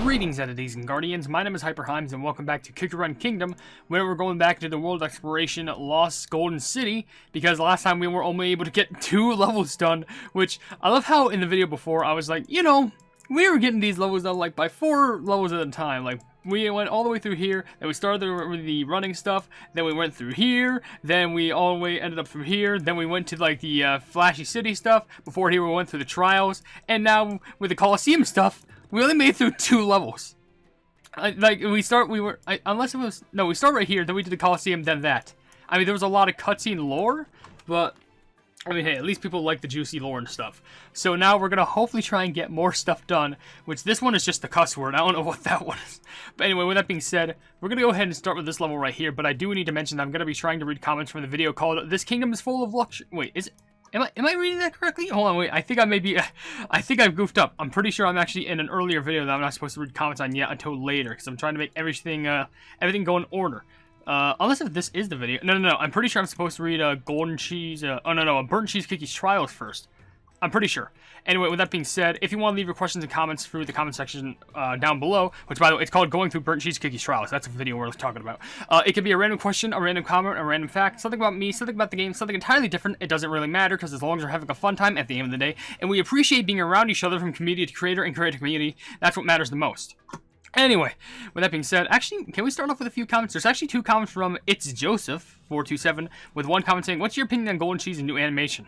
Greetings, entities and guardians. My name is HyperHimes, and welcome back to Cookie Run Kingdom, where we're going back to the world exploration Lost Golden City, because last time we were only able to get 2 levels done, which I love how in the video before I was like, you know, we were getting these levels done like by 4 levels at a time. Like, we went all the way through here, then we started with the running stuff, then we went through here, then we all the way ended up through here, then we went to like the flashy city stuff, before here we went through the trials, and now with the Coliseum stuff, we only made it through 2 levels. We start right here, then we did the Coliseum, then that. I mean, there was a lot of cutscene lore, but I mean, hey, at least people like the juicy lore and stuff. So now we're gonna hopefully try and get more stuff done, which this one is just the cuss word. I don't know what that one is. But anyway, with that being said, we're gonna go ahead and start with this level right here, but I do need to mention that I'm gonna be trying to read comments from the video called "This Kingdom is Full of Luxury." Wait, Am I reading that correctly? Hold on, wait. I think I've goofed up. I'm pretty sure I'm actually in an earlier video that I'm not supposed to read comments on yet until later, because I'm trying to make everything go in order. Unless if this is the video. No. I'm pretty sure I'm supposed to read golden cheese. Burnt cheese cookies trials first. I'm pretty sure. Anyway, with that being said, if you want to leave your questions and comments through the comment section down below, which by the way, it's called Going Through Burnt Cheese Cookies Trials. That's a video we're talking about. It could be a random question, a random comment, a random fact, something about me, something about the game, something entirely different. It doesn't really matter, because as long as we're having a fun time at the end of the day, and we appreciate being around each other from community to creator and creator to community, that's what matters the most. Anyway, with that being said, actually, can we start off with a few comments? There's actually 2 comments from It's Joseph 427, with 1 comment saying, "What's your opinion on golden cheese and new animation?"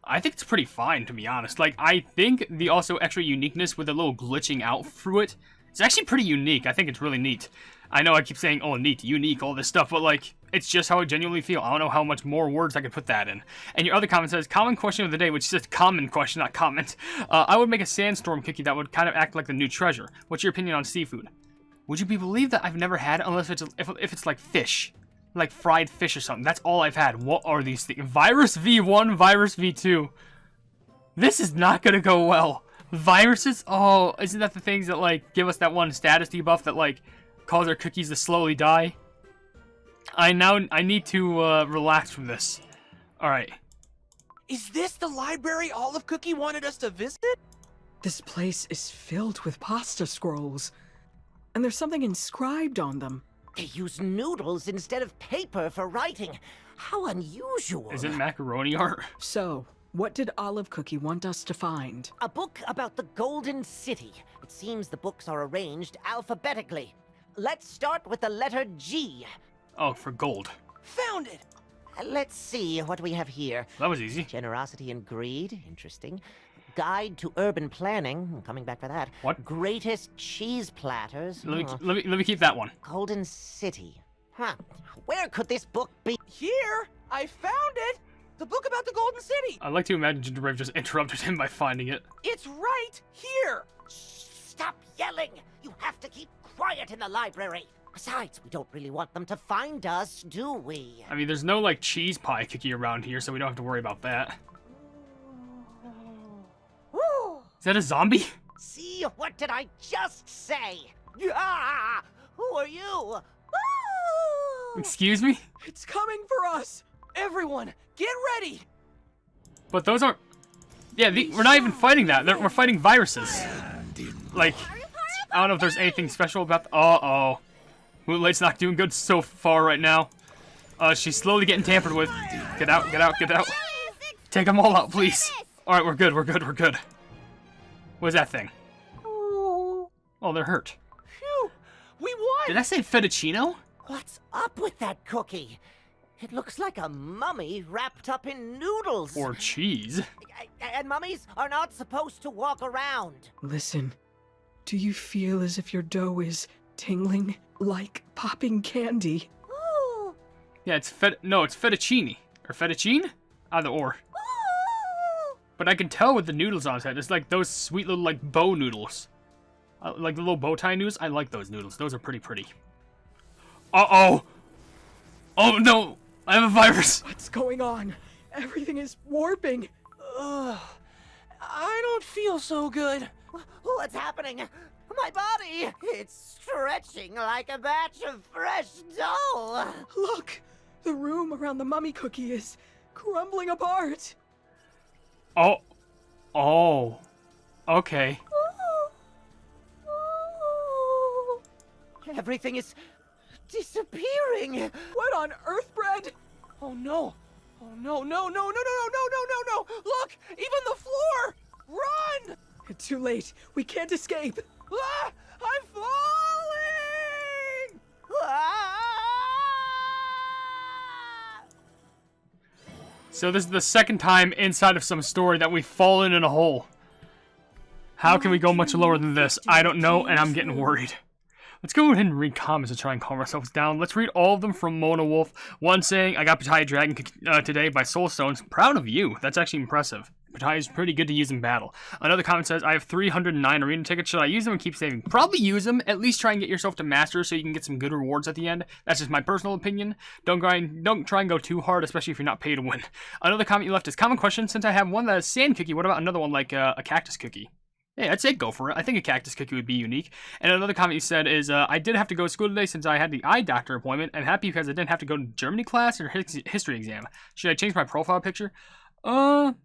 I think it's pretty fine, to be honest. Like, I think the also extra uniqueness with a little glitching out through it, it's actually pretty unique. I think it's really neat. I know I keep saying, oh, neat, unique, all this stuff, but, like, it's just how I genuinely feel. I don't know how much more words I could put that in. And your other comment says, common question of the day, which is a common question, not comment. I would make a sandstorm cookie that would kind of act like the new treasure. What's your opinion on seafood? Would you believe that I've never had it unless if it's like fish? Like fried fish or something. That's all I've had. What are these things? Virus V1, Virus V2. This is not gonna go well. Viruses? Oh, isn't that the things that like give us that one status debuff that like cause our cookies to slowly die? I need to relax from this. Alright. Is this the library Olive Cookie wanted us to visit? This place is filled with pasta scrolls, and there's something inscribed on them. They use noodles instead of paper for writing. How unusual. Is it macaroni art? So, what did Olive Cookie want us to find? A book about the Golden City. It seems the books are arranged alphabetically. Let's start with the letter G. Oh, for gold. Found it! Let's see what we have here. That was easy. Generosity and greed. Interesting. Guide to urban planning. I'm coming back for that. What? Greatest cheese platters. Let me keep that one. Golden City. Huh. Where could this book be? Here! I found it! The book about the Golden City! I'd like to imagine Gingerbread just interrupted him by finding it. It's right here! Stop yelling! You have to keep quiet in the library. Besides, we don't really want them to find us, do we? I mean, there's no, like, cheese pie cookie around here, so we don't have to worry about that. Is that a zombie? See, what did I just say? Ah, who are you? Excuse me? It's coming for us! Everyone, get ready! But those aren't... Yeah, we're not even fighting that. We're fighting viruses. Like, I don't know if there's anything special about... Uh-oh. Moonlight's not doing good so far right now. She's slowly getting tampered with. Get out, get out, get out. Take them all out, please. Alright, we're good. What's that thing? Oh, they're hurt. Phew! We won! Did I say fettuccino? What's up with that cookie? It looks like a mummy wrapped up in noodles. Or cheese. And mummies are not supposed to walk around. Listen, do you feel as if your dough is tingling like popping candy? Ooh. Yeah, it's fettuccine. Or fettuccine? Either or. Ooh. But I can tell with the noodles on its head. It's like those sweet little, like, bow noodles. Like the little bow tie noodles. I like those noodles. Those are pretty. Uh-oh! Oh, no! I have a virus! What's going on? Everything is warping. Ugh. I don't feel so good. What's happening? My body! It's stretching like a batch of fresh dough! Look! The room around the mummy cookie is crumbling apart. Oh. Okay. Everything is disappearing. What on earth, Bread? Oh no. Oh no, no, no, no, no, no, no, no, no, no. Look, even the floor. Run! Too late. We can't escape. Ah, I'm falling! Ah! So this is the second time inside of some story that we've fallen in a hole. How can we go much lower than this? I don't know, and I'm getting worried. Let's go ahead and read comments to try and calm ourselves down. Let's read all of them from Mona Wolf. One saying, I got Pattaya Dragon today by Soulstones. Proud of you. That's actually impressive. Pattaya is pretty good to use in battle. Another comment says, I have 309 arena tickets. Should I use them and keep saving? Probably use them. At least try and get yourself to master so you can get some good rewards at the end. That's just my personal opinion. Don't try and go too hard, especially if you're not paid to win. Another comment you left is, common question, since I have one that is sand cookie, what about another one like a cactus cookie? Yeah, I'd say go for it. I think a cactus cookie would be unique. And another comment you said is, I did have to go to school today since I had the eye doctor appointment. I'm happy because I didn't have to go to Germany class or history exam. Should I change my profile picture? Well,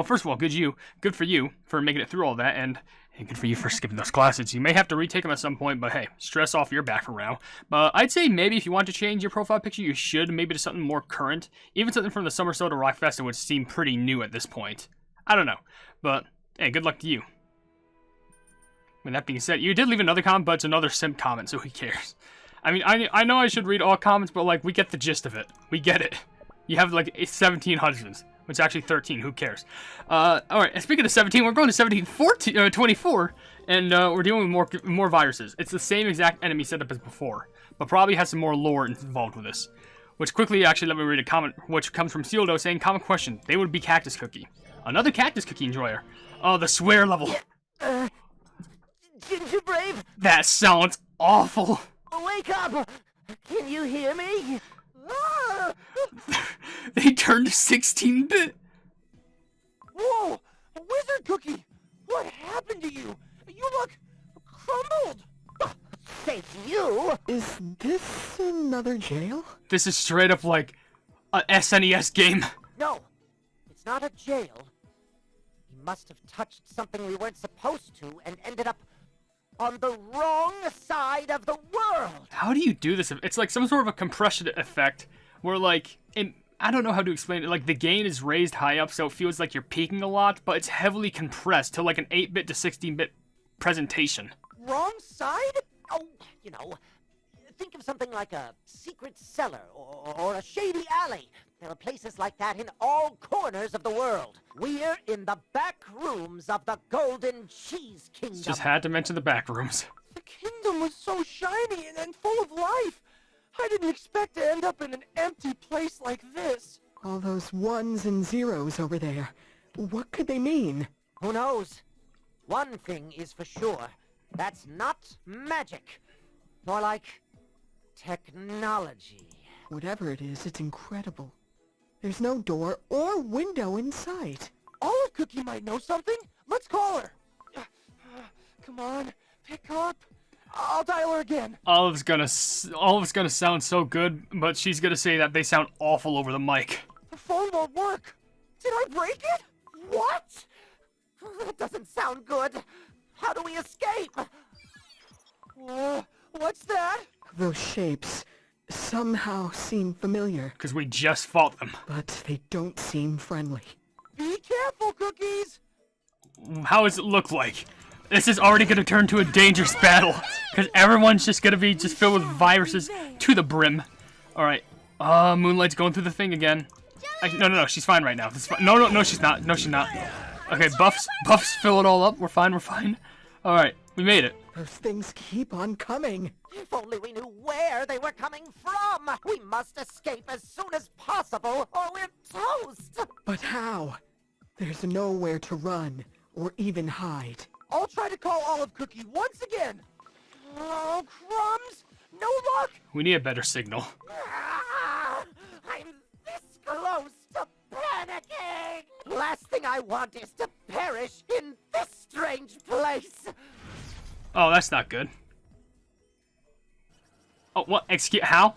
first of all, good for you for making it through all that, and good for you for skipping those classes. You may have to retake them at some point, but hey, stress off your back for now. But I'd say maybe if you want to change your profile picture, you should maybe to something more current. Even something from the Summer Soda Rock Festival would seem pretty new at this point. I don't know, but hey, good luck to you. With that being said, you did leave another comment, but it's another simp comment, so who cares? I mean, I know I should read all comments, but like, we get the gist of it. We get it. You have like 17 husbands, which is actually 13. Who cares? Alright, speaking of 17, we're going to 24, and we're dealing with more viruses. It's the same exact enemy setup as before, but probably has some more lore involved with this. Which quickly, actually, let me read a comment, which comes from Sealdo saying, common question, they would be Cactus Cookie. Another Cactus Cookie enjoyer. Oh, the swear level. Ginger Brave, That sounds awful. wake up! Can you hear me? Ah! They turned to 16-bit. Whoa! Wizard Cookie! What happened to you? You look crumbled! Thank you! Is this another jail? This is straight up like a SNES game. No, it's not a jail. We must have touched something we weren't supposed to and ended up on the wrong side of the world! How do you do this? It's like some sort of a compression effect where like, I don't know how to explain it. Like the gain is raised high up so it feels like you're peaking a lot, but it's heavily compressed to like an 8-bit to 16-bit presentation. Wrong side? Oh, you know, think of something like a secret cellar or a shady alley. There are places like that in all corners of the world. We're in the back rooms of the Golden Cheese Kingdom. Just had to mention the back rooms. The kingdom was so shiny and full of life. I didn't expect to end up in an empty place like this. All those ones and zeros over there. What could they mean? Who knows? One thing is for sure. That's not magic. More like technology. Whatever it is, it's incredible. There's no door or window in sight. Olive Cookie might know something. Let's call her. Come on, pick up. I'll dial her again. Olive's gonna sound so good, but she's gonna say that they sound awful over the mic. The phone won't work. Did I break it? What? That doesn't sound good. How do we escape? What's that? Those shapes somehow seem familiar, Because we just fought them. but they don't seem friendly. Be careful, Cookies. How does it look like? This is already gonna turn to a dangerous battle. Because everyone's just gonna be just filled with viruses to the brim. Alright. Moonlight's going through the thing again. No, she's fine right now. This is fine. No, she's not. No, she's not. Okay, buffs fill it all up. We're fine. Alright, we made it. Those things keep on coming. If only we knew where they were coming from! We must escape as soon as possible, or we're toast! But how? There's nowhere to run or even hide. I'll try to call Olive Cookie once again. Oh, crumbs! No luck! We need a better signal. Ah, I'm this close to panicking! Last thing I want is to perish in this strange place! Oh, that's not good. Oh, what? Excuse, how?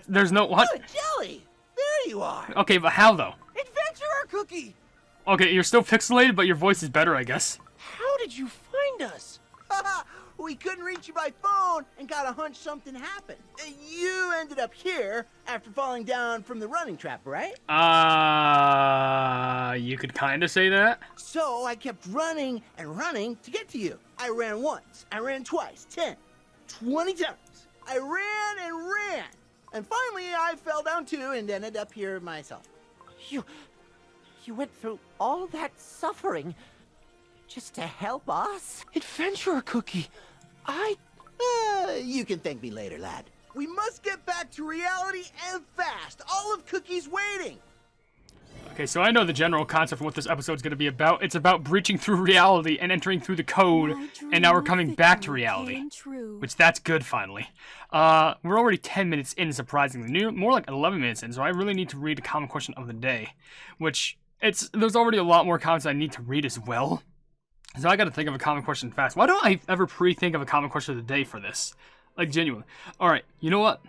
There's no, what? Good jelly! There you are! Okay, but how though? Adventurer Cookie! Okay, you're still pixelated, but your voice is better, I guess. How did you find us? we couldn't reach you by phone and got a hunch something happened. You ended up here after falling down from the running trap, right? You could kind of say that. So I kept running and running to get to you. I ran once, I ran twice, 10, 20 times. I ran and ran. And finally I fell down too and ended up here myself. You went through all that suffering just to help us? Adventurer Cookie, You can thank me later, lad. We must get back to reality and fast. All of Cookie's waiting. Okay, so I know the general concept of what this episode's going to be about. It's about breaching through reality and entering through the code, and now we're coming back to reality. Which, that's good, finally. We're already 10 minutes in, surprisingly. More like 11 minutes in, so I really need to read a common question of the day. Which, there's already a lot more comments I need to read as well. So I gotta think of a common question fast. Why don't I ever pre-think of a common question of the day for this? Like, genuinely. Alright, you know what?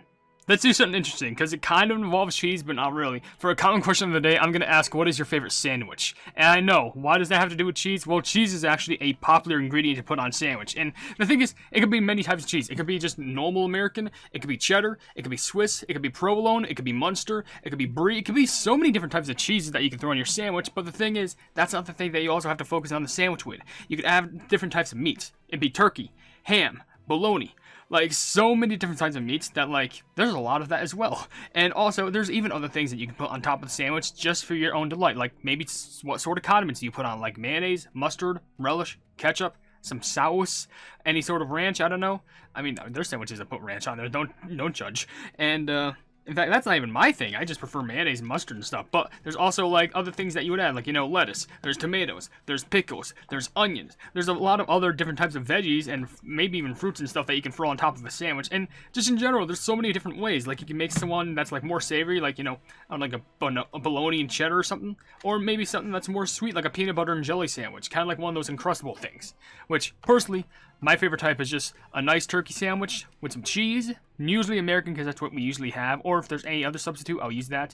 Let's do something interesting, because it kind of involves cheese, but not really. For a common question of the day, I'm going to ask, what is your favorite sandwich? And I know, why does that have to do with cheese? Well, cheese is actually a popular ingredient to put on sandwich. And the thing is, it could be many types of cheese. It could be just normal American, it could be cheddar, it could be Swiss, it could be provolone, it could be Munster, it could be brie. It could be so many different types of cheeses that you can throw on your sandwich, but the thing is, that's not the thing that you also have to focus on the sandwich with. You could have different types of meats. It'd be turkey, ham, bologna. Like, so many different kinds of meats that, like, there's a lot of that as well. And also, there's even other things that you can put on top of the sandwich just for your own delight. Like, maybe what sort of condiments you put on, like mayonnaise, mustard, relish, ketchup, some sauce, any sort of ranch, I don't know. I mean, there's sandwiches that put ranch on there, don't judge. And, in fact, that's not even my thing. I just prefer mayonnaise and mustard and stuff. But there's also, like, other things that you would add, like, you know, lettuce. There's tomatoes. There's pickles. There's onions. There's a lot of other different types of veggies and maybe even fruits and stuff that you can throw on top of a sandwich. And just in general, there's so many different ways. Like, you can make someone that's, like, more savory, like, you know, on, like, a bologna and cheddar or something. Or maybe something that's more sweet, like a peanut butter and jelly sandwich. Kind of like one of those Uncrustable things. Which, personally, my favorite type is just a nice turkey sandwich with some cheese, usually American because that's what we usually have, or if there's any other substitute, I'll use that.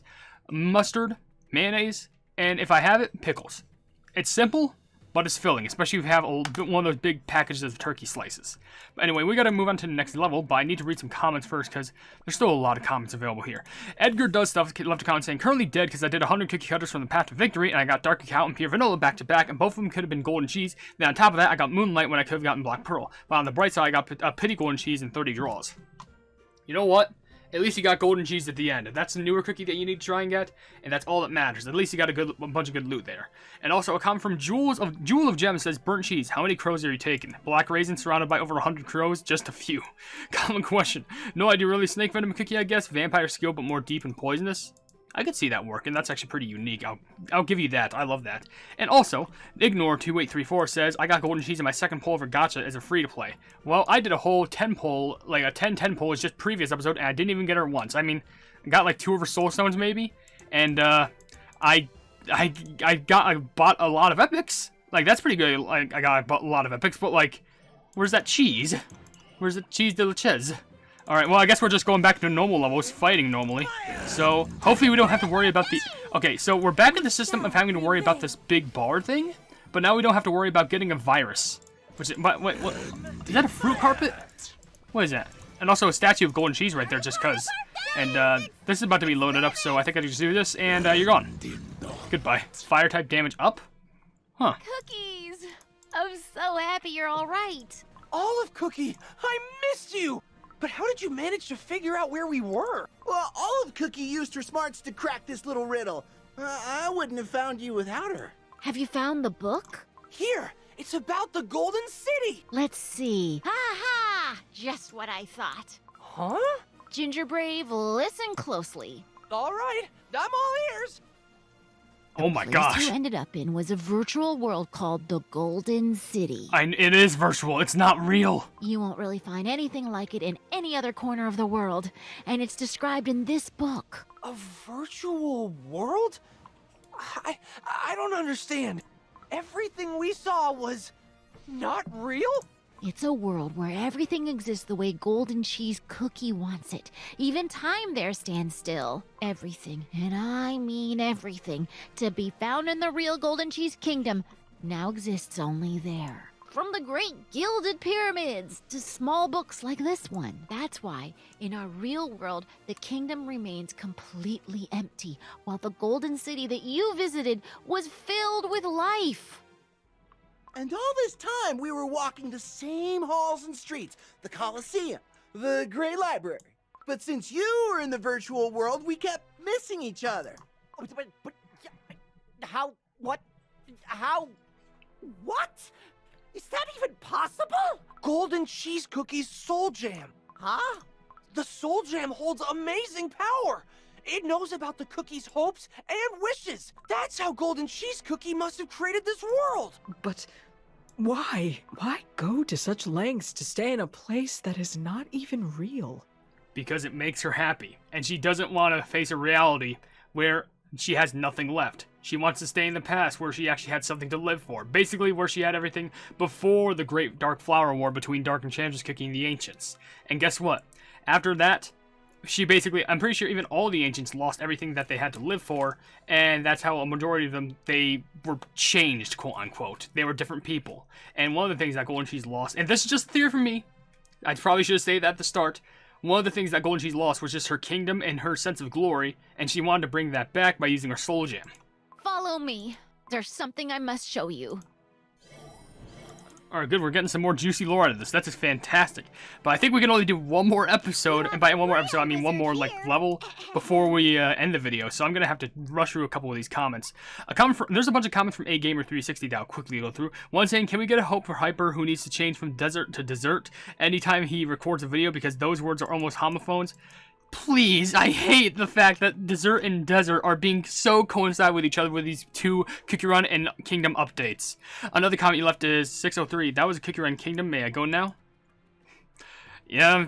Mustard, mayonnaise, and if I have it, pickles. It's simple, but it's filling, especially if you have one of those big packages of turkey slices. But anyway, we gotta move on to the next level, but I need to read some comments first because there's still a lot of comments available here. Edgar Does Stuff left a comment saying, currently dead because I did 100 cookie cutters from the Path to Victory, and I got Dark Cacao and Pure Vanilla back to back, and both of them could have been golden cheese. Then on top of that, I got Moonlight when I could have gotten Black Pearl. But on the bright side, I got Pity Golden Cheese and 30 draws. You know what? At least you got golden cheese at the end. If that's the newer cookie that you need to try and get, and that's all that matters. At least you got a bunch of good loot there. And also a comment from Jewel of Gems says, burnt cheese. How many crows are you taking? Black raisin surrounded by over 100 crows? Just a few. Common question. No idea really. Snake venom cookie, I guess. Vampire skill, but more deep and poisonous. I could see that working. That's actually pretty unique. I'll give you that. I love that. And also, Ignore2834 says, I got golden cheese in my second poll for gacha as a free-to-play. Well, I did a whole 10 poll, like a 10-10 poll, just previous episode, and I didn't even get her once. I mean, I got like 2 of her soul stones maybe, and I bought a lot of epics. Like, that's pretty good. Like, I bought a lot of epics, but like, where's that cheese? Where's the cheese de la ches? Alright, well, I guess we're just going back to normal levels, fighting normally. So, hopefully we don't have to worry about the... Okay, so we're back in the system of having to worry about this big bar thing, but now we don't have to worry about getting a virus. Which is... Wait, what? Is that a fruit carpet? What is that? And also a statue of golden cheese right there, just cuz. And, this is about to be loaded up, so I think I can just do this, and, you're gone. Goodbye. Fire type damage up? Huh. Cookies! I'm so happy you're alright. Olive Cookie, I missed you! But how did you manage to figure out where we were? Well, Olive Cookie used her smarts to crack this little riddle. I wouldn't have found you without her. Have you found the book? Here, it's about the Golden City. Let's see. Ha ha! Just what I thought. Huh? Ginger Brave, listen closely. All right, I'm all ears. Oh my The gosh. place you ended up in was a virtual world called the Golden City. It is virtual. It's not real. You won't really find anything like it in any other corner of the world, and it's described in this book. A virtual world? I don't understand. Everything we saw was not real? It's a world where everything exists the way Golden Cheese Cookie wants it. Even time there stands still. Everything, and I mean everything, to be found in the real Golden Cheese Kingdom now exists only there. From the great gilded pyramids to small books like this one. That's why, in our real world, the kingdom remains completely empty, while the golden city that you visited was filled with life. And all this time, we were walking the same halls and streets, the Colosseum, the Great Library. But since you were in the virtual world, we kept missing each other. But how? What? How? What? Is that even possible? Golden cheese cookies soul jam. Huh? The soul jam holds amazing power. It knows about the cookie's hopes and wishes. That's how Golden Cheese Cookie must have created this world. But why? Why go to such lengths to stay in a place that is not even real? Because it makes her happy, and she doesn't want to face a reality where she has nothing left. She wants to stay in the past where she actually had something to live for. Basically where she had everything before the Great Dark Flower War between Dark Enchantress Cookie and the Ancients. And guess what? After that, she basically, I'm pretty sure even all the Ancients lost everything that they had to live for, and that's how a majority of them, they were changed, quote unquote. They were different people. And one of the things that Golden Cheese lost, and this is just a theory from me, I probably should have said that at the start, one of the things that Golden Cheese lost was just her kingdom and her sense of glory, and she wanted to bring that back by using her soul gem. Follow me. There's something I must show you. Alright, good, we're getting some more juicy lore out of this. That's just fantastic. But I think we can only do one more episode, and by one more episode, I mean one more, level before we end the video. So I'm gonna have to rush through a couple of these comments. There's a bunch of comments from AGamer360 that I'll quickly go through. One saying, can we get a hope for Hyper, who needs to change from desert to dessert anytime he records a video, because those words are almost homophones? Please, I hate the fact that dessert and desert are being so coincide with each other with these two Cookie Run and Kingdom updates. Another comment you left is 603. That was a Cookie Run Kingdom. May I go now? Yeah,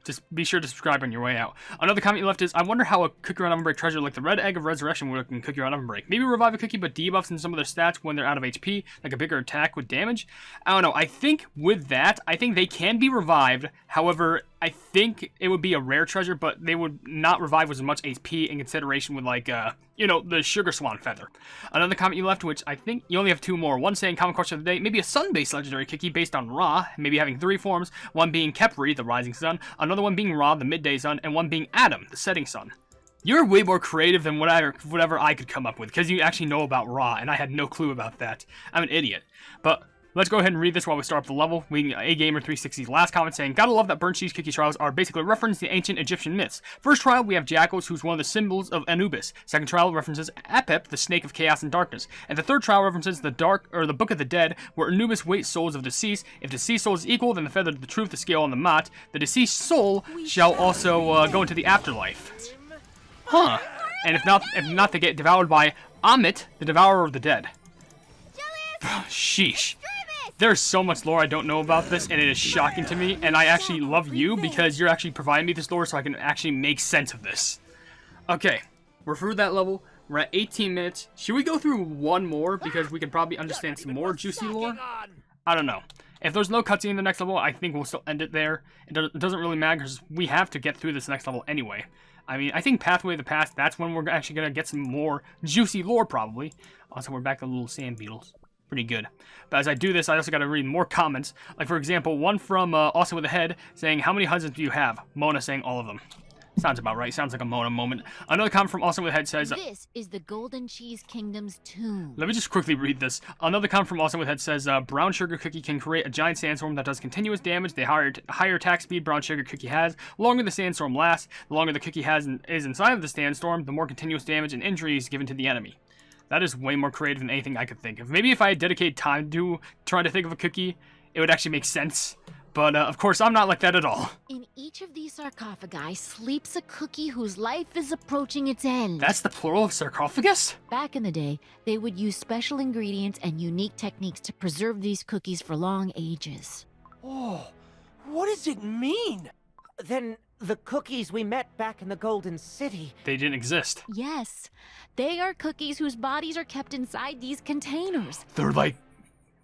just be sure to subscribe on your way out. Another comment you left is, I wonder how a Cookie Run OvenBreak treasure like the Red Egg of Resurrection would work in Cookie Run OvenBreak. Maybe revive a cookie but debuffs in some of their stats when they're out of HP, like a bigger attack with damage? I don't know. I think with that, I think they can be revived. However, I think it would be a rare treasure, but they would not revive with as much HP in consideration with, like, the Sugar Swan Feather. Another comment you left, which I think you only have two more. One saying, common question of the day, maybe a sun-based legendary cookie based on Ra, maybe having three forms, one being Kepri, the rising sun, another one being Ra, the midday sun, and one being Adam, the setting sun. You're way more creative than whatever I could come up with, because you actually know about Ra, and I had no clue about that. I'm an idiot. But let's go ahead and read this while we start up the level. AGamer360's last comment saying, gotta love that burnt cheese cookie trials are basically referencing the ancient Egyptian myths. First trial, we have Jackals, who's one of the symbols of Anubis. Second trial references Apep, the snake of chaos and darkness. And the third trial references the Book of the Dead, where Anubis weighs souls of deceased. If deceased soul is equal, then the feather of the truth, the scale, and the mat. The deceased soul shall also go into the afterlife. Huh. And if not, they get devoured by Amit, the devourer of the dead. Sheesh. There's so much lore I don't know about this, and it is shocking to me, and I actually love you because you're actually providing me this lore so I can actually make sense of this. Okay, we're through that level. We're at 18 minutes. Should we go through one more because we can probably understand some more juicy lore? I don't know. If there's no cutscene in the next level, I think we'll still end it there. It doesn't really matter because we have to get through this next level anyway. I mean, I think Pathway of the Past, that's when we're actually going to get some more juicy lore probably. Also, we're back to the little sand beetles. Pretty good. But as I do this, I also got to read more comments. Like, for example, one from Also With a Head saying, how many husbands do you have? Mona saying all of them. Sounds about right. Sounds like a Mona moment. Another comment from Also With a Head says, this is the Golden Cheese Kingdom's tomb. Let me just quickly read this. Another comment from Also With a Head says, brown sugar cookie can create a giant sandstorm that does continuous damage. The higher attack speed brown sugar cookie has, the longer the sandstorm lasts, the longer the cookie is inside of the sandstorm, the more continuous damage and injuries given to the enemy. That is way more creative than anything I could think of. Maybe if I had dedicated time to trying to think of a cookie, it would actually make sense. But, of course, I'm not like that at all. In each of these sarcophagi sleeps a cookie whose life is approaching its end. That's the plural of sarcophagus? Back in the day, they would use special ingredients and unique techniques to preserve these cookies for long ages. Oh, what does it mean? Then the cookies we met back in the Golden City. They didn't exist. Yes, they are cookies whose bodies are kept inside these containers. They're like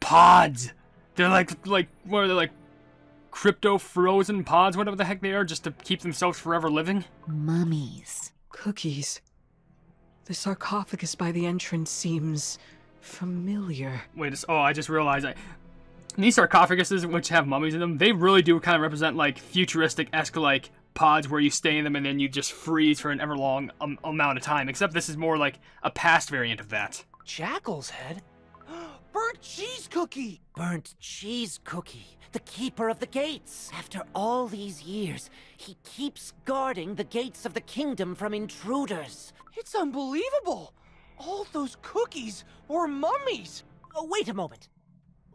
pods. They're like what are they, like crypto frozen pods, whatever the heck they are, just to keep themselves forever living? Mummies. Cookies. The sarcophagus by the entrance seems familiar. Wait, I just realized these sarcophaguses, which have mummies in them, they really do kind of represent, like, futuristic-esque, like, pods where you stay in them and then you just freeze for an everlong amount of time. Except this is more like a past variant of that. Jackal's head? Burnt cheese cookie! Burnt cheese cookie, the keeper of the gates. After all these years, he keeps guarding the gates of the kingdom from intruders. It's unbelievable! All those cookies were mummies! Oh, wait a moment.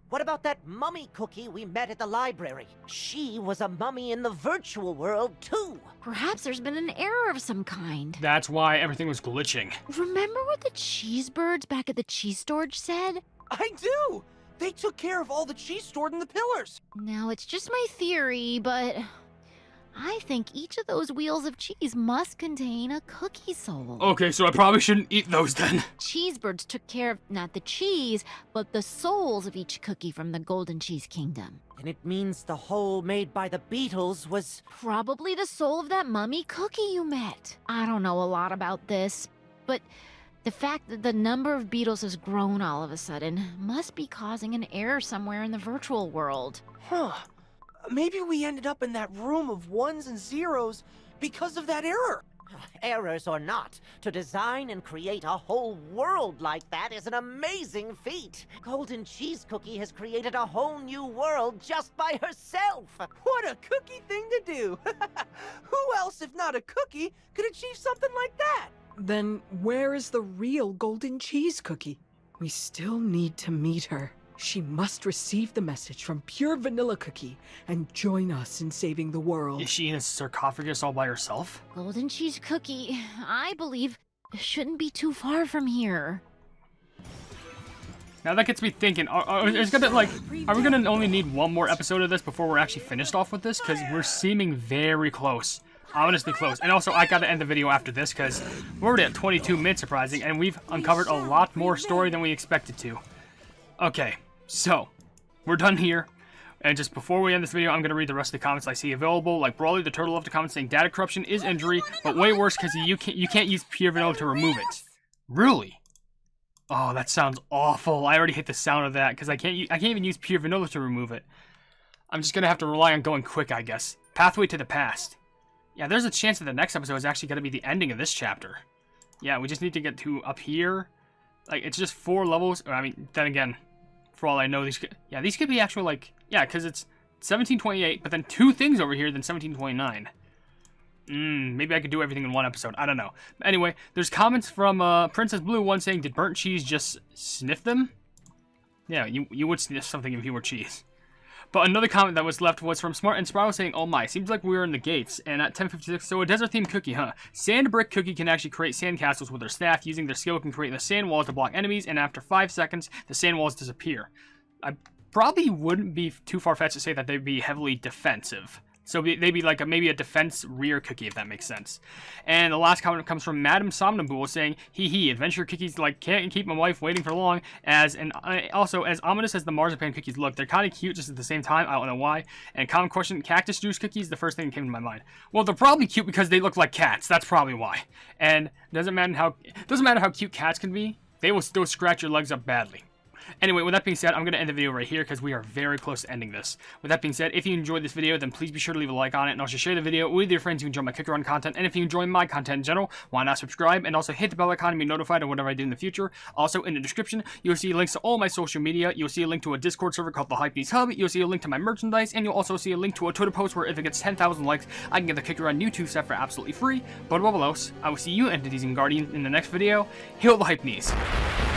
What about that mummy cookie we met at the library? She was a mummy in the virtual world, too. Perhaps there's been an error of some kind. That's why everything was glitching. Remember what the cheese birds back at the cheese storage said? I do! They took care of all the cheese stored in the pillars! Now, it's just my theory, but I think each of those wheels of cheese must contain a cookie soul. Okay, so I probably shouldn't eat those then. Cheesebirds took care of not the cheese, but the souls of each cookie from the Golden Cheese Kingdom. And it means the hole made by the beetles was... Probably the soul of that mummy cookie you met. I don't know a lot about this, but the fact that the number of beetles has grown all of a sudden must be causing an error somewhere in the virtual world. Huh. Maybe we ended up in that room of ones and zeros because of that error. Errors or not, to design and create a whole world like that is an amazing feat. Golden Cheese Cookie has created a whole new world just by herself. What a cookie thing to do! Who else, if not a cookie, could achieve something like that? Then where is the real golden cheese cookie? We still need to meet her. She must receive the message from Pure Vanilla Cookie and join us in saving the world. Is she in a sarcophagus all by herself? Golden Cheese Cookie, I believe, shouldn't be too far from here. Now that gets me thinking, are we gonna only need one more episode of this before we're actually finished off with this? Because we're seeming very close. Honestly close. And also, I gotta end the video after this because we're already at 22 minutes, surprising, and we've uncovered a lot more story than we expected to. Okay, so, we're done here. And just before we end this video, I'm going to read the rest of the comments I see available. Like Brawly the Turtle left a comment saying data corruption is injury, but way worse because you can't use pure vanilla to remove it. Really? Oh, that sounds awful. I already hate the sound of that because I can't even use pure vanilla to remove it. I'm just going to have to rely on going quick, I guess. Pathway to the past. Yeah, there's a chance that the next episode is actually going to be the ending of this chapter. Yeah, we just need to get to up here. Like, it's just 4 levels. I mean, then again, for all I know, these could be actual, like, yeah, because it's 1728, but then 2 things over here, then 1729. Maybe I could do everything in one episode. I don't know. But anyway, there's comments from Princess Blue, one saying, did burnt cheese just sniff them? Yeah, you would sniff something if you were cheese. But another comment that was left was from Smart and Spiral saying, oh my, seems like we're in the gates. And at 10:56, so a desert-themed cookie, huh? Sand Brick Cookie can actually create sand castles with their staff. Using their skill can create the sand walls to block enemies, and after 5 seconds, the sand walls disappear. I probably wouldn't be too far-fetched to say that they'd be heavily defensive. So they'd be like maybe a defense rear cookie, if that makes sense. And the last comment comes from Madame Somnambule saying, hee adventure cookies like can't keep my wife waiting for long. Also, as ominous as the marzipan cookies look, they're kind of cute just at the same time. I don't know why. And common question, cactus juice cookies, the first thing that came to my mind. Well, they're probably cute because they look like cats. That's probably why. And doesn't matter how cute cats can be, they will still scratch your legs up badly. Anyway, with that being said, I'm going to end the video right here because we are very close to ending this. With that being said, if you enjoyed this video, then please be sure to leave a like on it and also share the video with your friends who enjoy my Cookie Run content. And if you enjoy my content in general, why not subscribe and also hit the bell icon to be notified of whatever I do in the future. Also, in the description, you'll see links to all my social media. You'll see a link to a Discord server called the Hypenese Hub. You'll see a link to my merchandise, and you'll also see a link to a Twitter post where if it gets 10,000 likes, I can get the Cookie Run YouTube set for absolutely free. But above all else, I will see you entities and guardians in the next video. Hail the Hypenese.